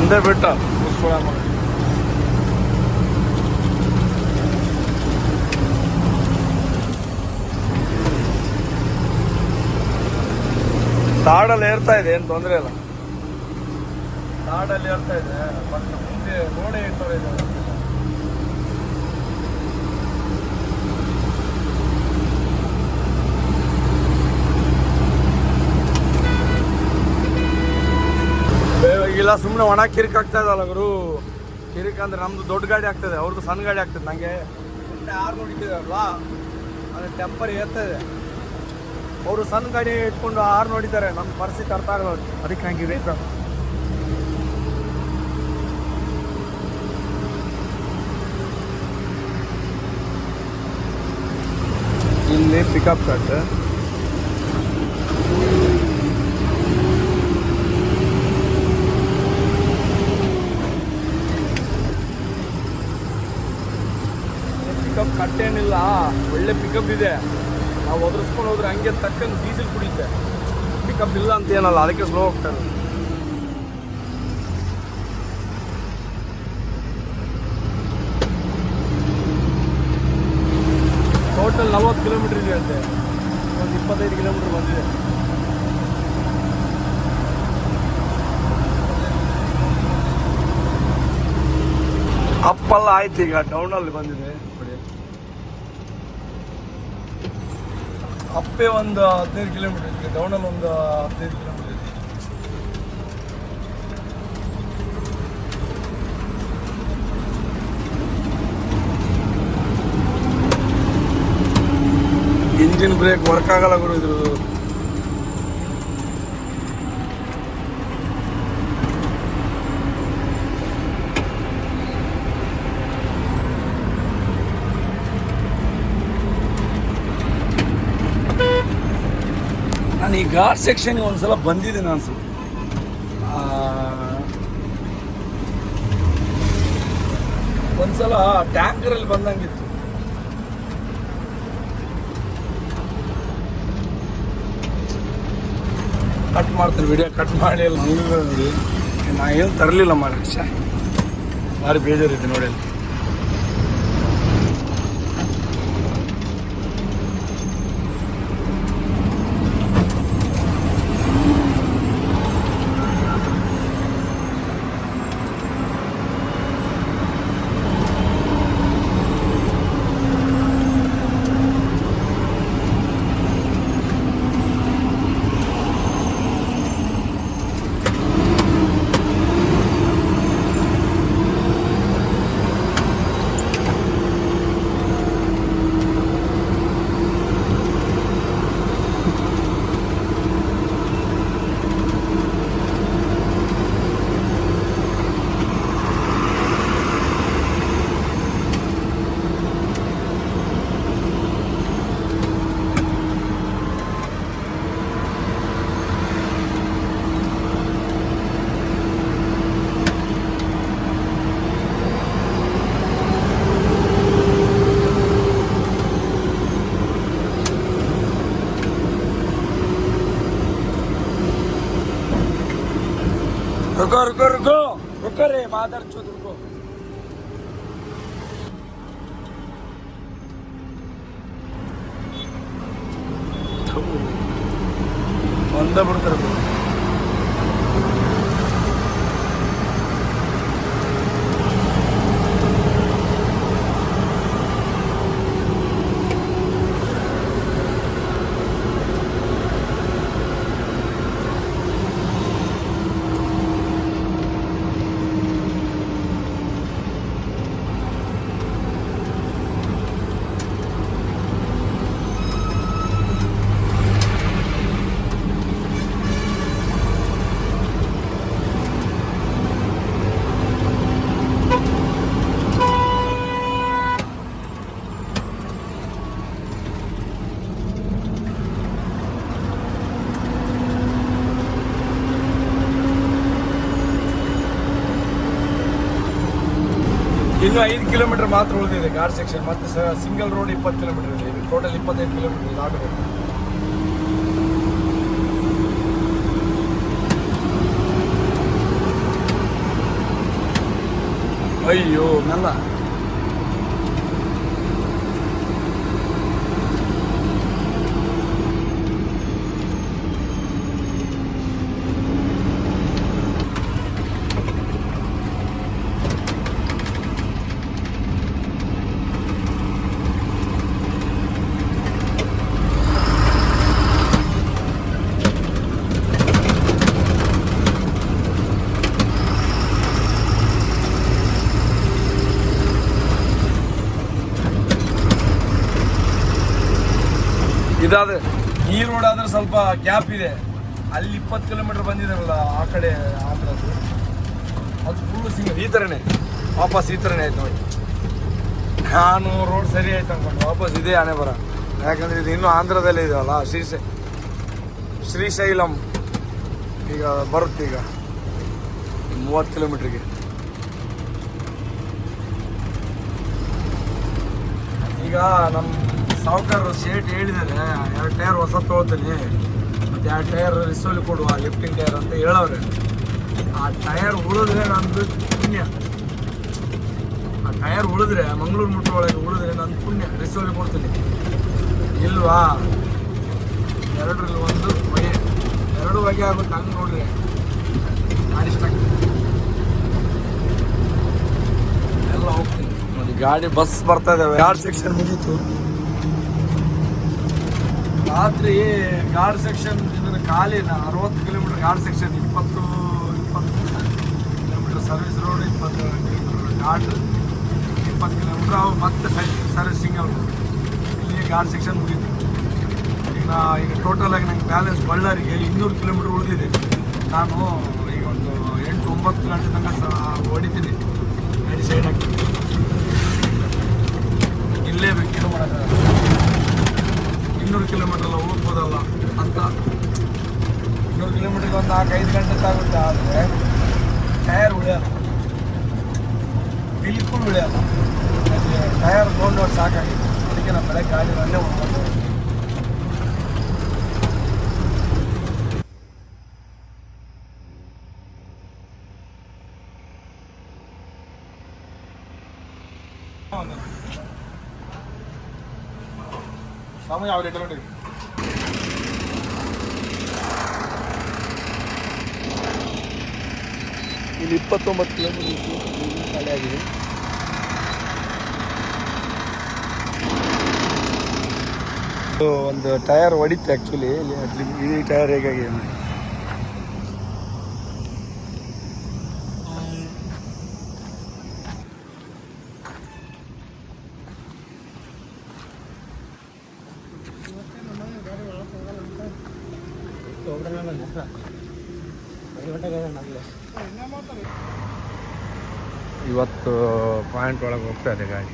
ಒಂದೇ ಬೆಟ್ಟ ಮುಗಿಸ್ಕೊಳ್ಳೋಣ. ತಾಡಲ್ಲಿ ಏರ್ತಾ ಇದೆ, ಏನು ತೊಂದರೆ ಇಲ್ಲ. ತಾಡಲ್ಲಿ ಏರ್ತಾ ಇದೆ, ಬಟ್ ಮುಂದೆ ರೋಡೇ ಇರ್ತವೆ ಇದೆ. ಇಲ್ಲ ಸುಮ್ಮನೆ ಒಣ ಕಿರಿಕ್ ಆಗ್ತಾ ಇದಲ್ಲ ಗುರು. ಕಿರಿಕ್ ಅಂದ್ರೆ ನಮ್ದು ದೊಡ್ಡ ಗಾಡಿ ಆಗ್ತದೆ, ಅವ್ರದ್ದು ಸಣ್ಣ ಗಾಡಿ ಆಗ್ತದೆ. ನನಗೆ ಸುಮ್ಮನೆ ಆರು ನೋಡಿದ್ದಾರಲ್ಲ, ಅದು ಟೆಂಪರ್ ಏರ್ತದೆ. ಅವರು ಸಣ್ಣ ಗಾಡಿ ಇಟ್ಕೊಂಡು ಆರು ನೋಡಿದ್ದಾರೆ, ನಮ್ಮ ಪರಿಸ್ಥಿತಿ ಅರ್ಥ ಆಗೋದು. ಅದಕ್ಕೆ ಹಂಗೆ ರೇಟ್ ಇಲ್ಲಿ ಪಿಕಪ್ ಕಟ್. ಪಿಕಪ್ ಕಟ್ಟೇನಿಲ್ಲ, ಒಳ್ಳೆ ಪಿಕಪ್ ಇದೆ. ನಾವು ಒದರಿಸ್ಕೊಂಡು ಹೋದ್ರೆ ಹಂಗೆ ತಕ್ಕಂಗೆ ಡೀಸೆಲ್ ಕುಡಿಯುತ್ತೆ. ಪಿಕಪ್ ಇಲ್ಲ ಅಂತ ಏನಲ್ಲ, ಅದಕ್ಕೆ ಸ್ಲೋ ಹೋಗ್ತಾರೆ. ಟೋಟಲ್ 40 ಕಿಲೋಮೀಟರ್ ಇದೆ ಅಂತೆ, ಒಂದು 25 ಕಿಲೋಮೀಟರ್ ಬಂದಿದೆ. ಅಪ್ಪಲ್ಲ ಆಯ್ತು, ಈಗ ಡೌನಲ್ಲಿ ಬಂದಿದೆ. ಅಪ್ಪೆ ಒಂದು 15 ಕಿಲೋಮೀಟರ್ ಇದೆ, ಡೌನಲ್ಲಿ ಒಂದು 15 ಕಿಲೋಮೀಟರ್ ಇದೆ. ಇಂಜಿನ್ ಬ್ರೇಕ್ ವರ್ಕ್ ಆಗಲ್ಲ ಗುರು ಇದ್ರದ್ದು. ನಾನು ಈ ಘಾಟ್ ಸೆಕ್ಷನ್ಗೆ ಒಂದ್ಸಲ ಬಂದಿದ್ದೀನಿ ಅನ್ಸುತ್ತೆ. ಒಂದ್ಸಲ ಟ್ಯಾಂಕರಲ್ಲಿ ಬಂದಂಗಿತ್ತು. ಕಟ್ ಮಾಡ್ತಾರೆ, ವಿಡಿಯೋ ಕಟ್ ಮಾಡಿ ಎಲ್ಲ ನೋಡಿ. ನಾ ಏನು ತರಲಿಲ್ಲ ಮಾರಾಕ್ಷ, ಭಾರಿ ಬೇಜಾರಿದೆ ನೋಡಿ. ಅಲ್ಲಿ रुको रुको रुको रुको रे मादर चोद रुको. ಒಂದೇ ಬಿಡ್ತಾರೆ. ಇನ್ನು 5 ಕಿಲೋಮೀಟರ್ ಮಾತ್ರ ಉಳಿದಿದೆ ಘಾಟ್ ಸೆಕ್ಷನ್. ಮತ್ತೆ ಸಿಂಗಲ್ ರೋಡ್ 20 ಕಿಲೋಮೀಟರ್ ಇದೆ. ಟೋಟಲ್ 25 ಕಿಲೋಮೀಟರ್ ದಾಟಬೇಕು. ಅಯ್ಯೋ ಮೆಲ್ಲ. ಇದಾದ ಈ ರೋಡ್ ಆದ್ರೆ ಸ್ವಲ್ಪ ಗ್ಯಾಪ್ ಇದೆ. ಅಲ್ಲಿ 20 ಕಿಲೋಮೀಟರ್ ಬಂದಿದ್ದಾರಲ್ಲ ಆ ಕಡೆ ಆಂಧ್ರದ್ದು, ಅದು ಫುಲ್ ಸಿಂಗಲ್ ಈ ಥರನೇ ವಾಪಸ್ ಈ ಥರನೇ ಆಯ್ತು ನೋಡಿ. ನಾನು ರೋಡ್ ಸರಿ ಆಯ್ತು ಅಂದ್ಕೊಂಡು ವಾಪಸ್ ಇದೇ ಹಣೆ ಬರ. ಯಾಕಂದರೆ ಇದು ಇನ್ನೂ ಆಂಧ್ರದಲ್ಲೇ ಇದೆಯಲ್ಲ, ಶ್ರೀಶೈಲಂ ಈಗ ಬರುತ್ತೆ ಈಗ 30 ಕಿಲೋಮೀಟ್ರಿಗೆ. ಈಗ ನಮ್ಮ ಸಾವುಕಾರರು ಶೇಟ್ ಹೇಳಿದ್ದಾರೆ 2 ಟೈರ್ ಹೊಸ ತೊಗೊಳ್ತೀನಿ ಮತ್ತು 2 ಟೈರ್ ರಿಸೋಲಿ ಕೊಡುವ ಲಿಫ್ಟಿಂಗ್ ಟೈರ್ ಅಂತ ಹೇಳೋರೆ. ಆ ಟೈರ್ ಉಳಿದ್ರೆ ನಂದು ಪುಣ್ಯ. ಆ ಟೈರ್ ಉಳಿದ್ರೆ ಮಂಗಳೂರು ಮುಟ್ಟ ಒಳಗೆ ಉಳಿದ್ರೆ ನಂದು ಪುಣ್ಯ, ರಿಸೋಲಿ ಕೊಡ್ತೀನಿ. ಇಲ್ವಾ 2ರಲ್ಲಿ 1 ಬಗೆ 2 ಬಗೆ ಆಗುತ್ತೆ. ಹಂಗೆ ನೋಡ್ರಿ ಇಷ್ಟ ಎಲ್ಲ ಹೋಗ್ತೀನಿ ನೋಡಿ. ಗಾಡಿ ಬಸ್ ಬರ್ತಾ ಇದ್ದಾವೆ. ಗಾರ್ಡ್ ಸೆಕ್ಷನ್ ಮುಗೀತು. ರಾತ್ರಿ ಗಾರ್ಡ್ ಸೆಕ್ಷನ್ ಇದನ್ನು ಖಾಲಿನ 60 kilometre guard section, 20 kilometre service road, 20 kilometre guard, 20 kilometre ಅವು ಮತ್ತೆ ಸರ್ವಿಸಿಂಗ್ ಅವರು. ಇಲ್ಲಿಗೆ ಗಾರ್ಡ್ ಸೆಕ್ಷನ್ ಮುಗೀತು. ಈಗ ಟೋಟಲ್ ಆಗಿ ನಂಗೆ ಬ್ಯಾಲೆನ್ಸ್ ಬಳ್ಳಾರಿಗೆ 200 ಕಿಲೋಮೀಟರ್ ಉಳಿದಿದೆ. ನಾನು ಈಗ ಒಂದು 8-9 ಗಂಟೆ ತನಕ ಹೊಡಿತೀನಿ, ಗಾಡಿ ಸೈಡ್ ಹಾಕ್ತೀನಿ. ಇಲ್ಲೇ ಬೇಕೇನು ಮಾಡೋಕ್ಕಾಗಲ್ಲ. 200 ಕಿಲೋಮೀಟರ್ ಎಲ್ಲ ಹೋಗ್ಬೋದಲ್ಲ ಅಂತ. 200 ಕಿಲೋಮೀಟರ್ಗೆ ಒಂದು 4-5 ಗಂಟೆ ತಾಗುತ್ತೆ. ಆದರೆ ಟಯರ್ ಉಳಿಯಲ್ಲ, ಬಿಲ್ಕುಲ್ ಉಳಿಯಲ್ಲ. ಟಯರ್ ನೋಡಿ ಸಾಕಾಗಿದೆ. ಅದಕ್ಕೆ ನಮ್ಮ ಬೆಳಗ್ಗೆ ಗಾಡಿನಲ್ಲೇ ಹೋಗ್ಬೋದು. ಸಮಯ ಯಾವ ರೇಟ್ ನೋಡಿ. ಇಲ್ಲಿ 29 ಕಿಲೋಮೀಟರ್ ಖಾಲಿ ಆಗಿದೆ. ಒಂದು ಟಯರ್ ಹೊಡಿತು ಆ್ಯಕ್ಚುಲಿ. ಈ ಟಯರ್ ಹೇಗಾಗಿದೆ ನೋಡಿ. ಇವತ್ತು ಪಾಯಿಂಟ್ ಒಳಗೆ ಹೋಗ್ತಾ ಇದೆ ಗಾಡಿ.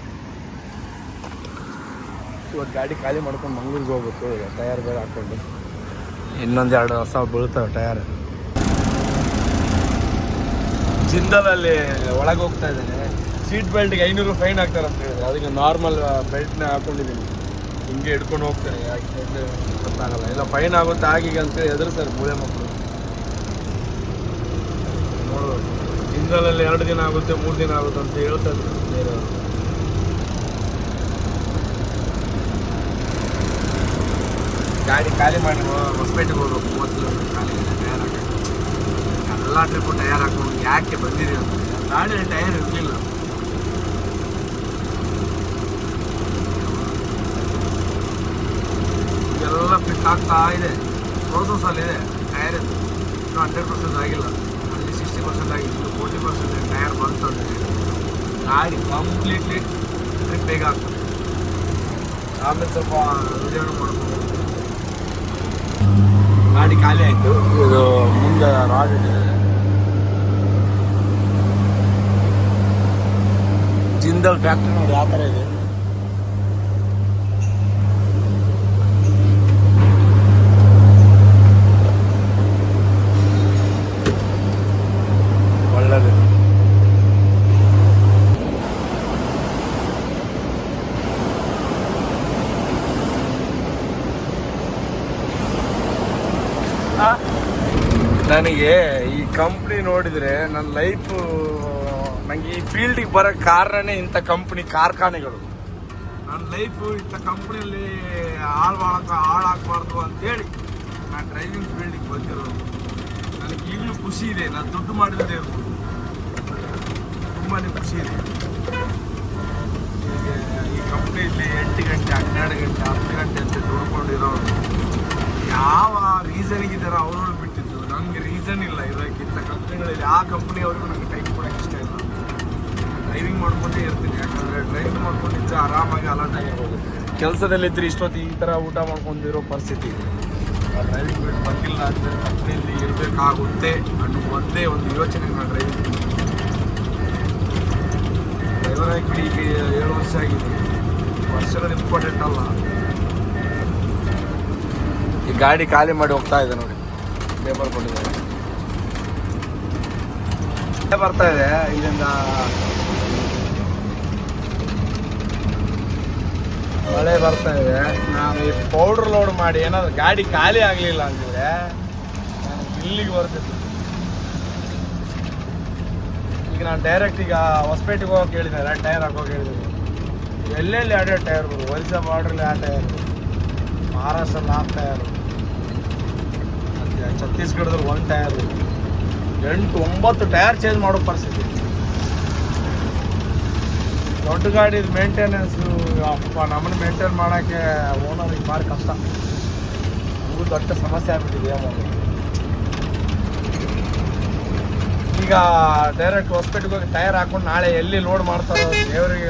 ಇವತ್ತು ಗಾಡಿ ಖಾಲಿ ಮಾಡ್ಕೊಂಡು ಮಂಗಳೂರಿಗೆ ಹೋಗ್ಬೇಕು. ಈಗ ಟಯರ್ ಬೇರೆ ಹಾಕ್ಕೊಂಡು ಇನ್ನೊಂದು 2 ಹೊಸ ಬೀಳ್ತವೆ ಟಯರ್. ಜಿಂದಲಲ್ಲಿ ಒಳಗೆ ಹೋಗ್ತಾ ಇದ್ದೇನೆ. ಸೀಟ್ ಬೆಲ್ಟ್ಗೆ 500 ಫೈನ್ ಹಾಕ್ತಾರೆ ಅಂತ ಹೇಳಿದ್ರೆ, ಅದಕ್ಕೆ ನಾರ್ಮಲ್ ಬೆಲ್ಟ್ನ ಹಾಕ್ಕೊಂಡಿದ್ದೀನಿ. ಹಿಂಗೆ ಹಿಡ್ಕೊಂಡು ಹೋಗ್ತಾರೆ. ಯಾಕೆ ಗೊತ್ತಾಗಲ್ಲ, ಇಲ್ಲ ಫೈನ್ ಆಗುತ್ತೆ ಆಗೀಗ ಅಂತೇಳಿ ಹೆದರ್ತಾರೆ ಮೂಳೆ ಮಕ್ಕಳು. ನೋಡ್ಬೋದು, ಜಿಂದಲಲ್ಲಿ 2 ದಿನ ಆಗುತ್ತೆ 3 ದಿನ ಆಗುತ್ತೆ ಅಂತ ಹೇಳ್ತಾ ಇದ್ರು ಬೇರೆಯವರು. ಗಾಡಿ ಖಾಲಿ ಮಾಡಿ ಹೊಸಪೇಟೆಗೆ ಹೋಗ್ಬೇಕು. 30 ಕಿಲೋಮೀಟರ್ ಖಾಲಿ ಟಯರ್ ಹಾಕಿ ಎಲ್ಲ ಟ್ರಿಪ್ಪು ಟಯರ್ ಹಾಕೊಂಡು ಯಾಕೆ ಬಂದಿದೆ ಅಂತ. ಗಾಡಿಯಲ್ಲಿ ಟಯರ್ ಇರಲಿಲ್ಲ. ಎಲ್ಲ ಫಿಟ್ ಆಗ್ತಾ ಇದೆ. ಪ್ರೋಸೆಸ್ಸಲ್ಲಿದೆ ಟಯರ್. ಇನ್ನೂ 100% ಆಗಿಲ್ಲ. ಅಲ್ಲಿ 60% ಆಗಿತ್ತು, 40% ಟಯರ್ ಬಂತಂದರೆ ಗಾಡಿ ಕಂಪ್ಲೀಟ್ಲಿ ಟ್ರಿಪ್ ಬೇಗ ಆಗ್ತದೆ. ಆಮೇಲೆ ಸ್ವಲ್ಪ ವಿಡಿಯೋನ ಮಾಡ್ಬೋದು. ಗಾಡಿ ಖಾಲಿ ಆಯಿತು. ಇದು ಮುಂದೆ ರಾಡ್ ಇಟ್ಟಿದೆ. ಜಿಂದಲ್ ಫ್ಯಾಕ್ಟ್ರಿ ನೋಡಿ ಯಾವ ಥರ ಇದೆ. ಒಳ್ಳೆಯದು. ನನಗೆ ಈ ಕಂಪ್ನಿ ನೋಡಿದರೆ ನನ್ನ ಲೈಫು ನಂಗೆ ಈ ಫೀಲ್ಡಿಗೆ ಬರೋಕ್ಕೆ ಕಾರಣನೇ ಇಂಥ ಕಂಪ್ನಿ ಕಾರ್ಖಾನೆಗಳು. ನನ್ನ ಲೈಫು ಇಂಥ ಕಂಪ್ನಿಯಲ್ಲಿ ಹಾಳಾಗಬಾರ್ದು ಅಂತೇಳಿ ನಾನು ಡ್ರೈವಿಂಗ್ ಫೀಲ್ಡಿಗೆ ಬಂದಿರೋದು. ನನಗೆ ಈಗಲೂ ಖುಷಿ ಇದೆ, ನಾನು ದುಡ್ಡು ಮಾಡಿಲ್ಲದೆ ಇರ್ಬೋದು, ತುಂಬಾ ಖುಷಿ ಇದೆ. ಈ ಕಂಪ್ನಿಯಲ್ಲಿ 8 ಗಂಟೆ 12 ಗಂಟೆ 10 ಗಂಟೆ ಅಂತ ದುಡ್ಕೊಂಡಿರೋರು ಯಾವ ರೀಸನ್ಗಿದ್ದಾರೋ ಅವ್ರವ್ರು ಬಿಟ್ಟಿದ್ದು. ನನಗೆ ರೀಸನ್ ಇಲ್ಲ ಇರೋಕ್ಕಿಂತ ಕಂಪ್ನಿಗಳಲ್ಲಿ. ಆ ಕಂಪ್ನಿಯವ್ರಿಗೂ ನನಗೆ ಟೈಮ್ ಕೊಡೋಕ್ಕೆ ಇಷ್ಟ ಇಲ್ಲ. ಡ್ರೈವಿಂಗ್ ಮಾಡ್ಕೊಂಡೇ ಇರ್ತೀನಿ, ಯಾಕಂದರೆ ಡ್ರೈವಿಂಗ್ ಮಾಡ್ಕೊಂಡಿದ್ರೆ ಆರಾಮಾಗಿ ಅಲರ್ಟಾಗಿ ಇರ್ಬೋದು. ಕೆಲಸದಲ್ಲಿದ್ದರೆ ಇಷ್ಟೊತ್ತು ಈ ಥರ ಊಟ ಮಾಡ್ಕೊಂಡಿರೋ ಪರಿಸ್ಥಿತಿ ಇದೆ. ಡ್ರೈವಿಂಗ್ ಬಿಟ್ಟು ಬಂದಿಲ್ಲ ಅಂದರೆ ಕಂಪ್ನಿಯಲ್ಲಿ ಇರಬೇಕಾಗುತ್ತೆ ಅನ್ನೋ ಒಂದೇ ಒಂದು ಯೋಚನೆ ನಾನು ಡ್ರೈವಿಂಗ್ ಡ್ರೈವರ್ ಆಗಿ ಈಗ 7 ವರ್ಷ ಆಗಿದೆ. ವರ್ಷಗಳು ಇಂಪಾರ್ಟೆಂಟ್ ಅಲ್ಲ. ಈ ಗಾಡಿ ಖಾಲಿ ಮಾಡಿ ಹೋಗ್ತಾ ಇದೆ ನೋಡಿ, ಪೇಪರ್ ಕೊಟ್ಟಿದ್ದಾರೆ, ಬರ್ತಾ ಇದೆ ಇಲ್ಲಿಂದ. ಮಳೆ ಬರ್ತಾ ಇದೆ. ನಾನು ಈ ಪೌಡ್ರ್ ಲೋಡ್ ಮಾಡಿ ಏನಾದ್ರು ಗಾಡಿ ಖಾಲಿ ಆಗಲಿಲ್ಲ ಅಂತಿದ್ರೆ ನಾನು ಇಲ್ಲಿಗೆ ಬರ್ತಿದ್ದೆ. ಈಗ ನಾನು ಡೈರೆಕ್ಟ್ ಈಗ ಹೊಸಪೇಟೆಗೆ ಹೋಗೋಕೆ ಹೇಳಿದ್ದಾರೆ, ಟೈರ್ ಹಾಕೋಕೆ ಹೇಳಿದ್ದೀನಿ. ಎಲ್ಲೆಲ್ಲಿ ಎರಡೇ ಟೈರ್ಗಳು, ಒರಿಸ್ಸಾ ಬಾರ್ಡ್ರಲ್ಲಿ 2 ಟೈರು, ಮಹಾರಾಷ್ಟ್ರಲ್ಲಿ 4 ಟೈರು, ಮತ್ತು ಛತ್ತೀಸ್ಗಢದಲ್ಲಿ 1 ಟೈರು, 8-9 ಟೈರ್ ಚೇಂಜ್ ಮಾಡೋ ಪರಿಸ್ಥಿತಿ. ದೊಡ್ಡ ಗಾಡಿದು ಮೇಂಟೆನೆನ್ಸು ಅಪ್ಪ ನಮ್ಮನ್ನು ಮೇಂಟೈನ್ ಮಾಡೋಕ್ಕೆ ಓನರಿಗೆ ಭಾಳ ಕಷ್ಟ. ನಮಗೂ ದೊಡ್ಡ ಸಮಸ್ಯೆ ಆಗ್ಬಿಟ್ಟಿದೆ. ಈಗ ಡೈರೆಕ್ಟ್ ಹೊಸಪೇಟೆಗೆ ಹೋಗಿ ಟೈರ್ ಹಾಕೊಂಡು ನಾಳೆ ಎಲ್ಲಿ ಲೋಡ್ ಮಾಡ್ತಾರೋ ದೇವರಿಗೆ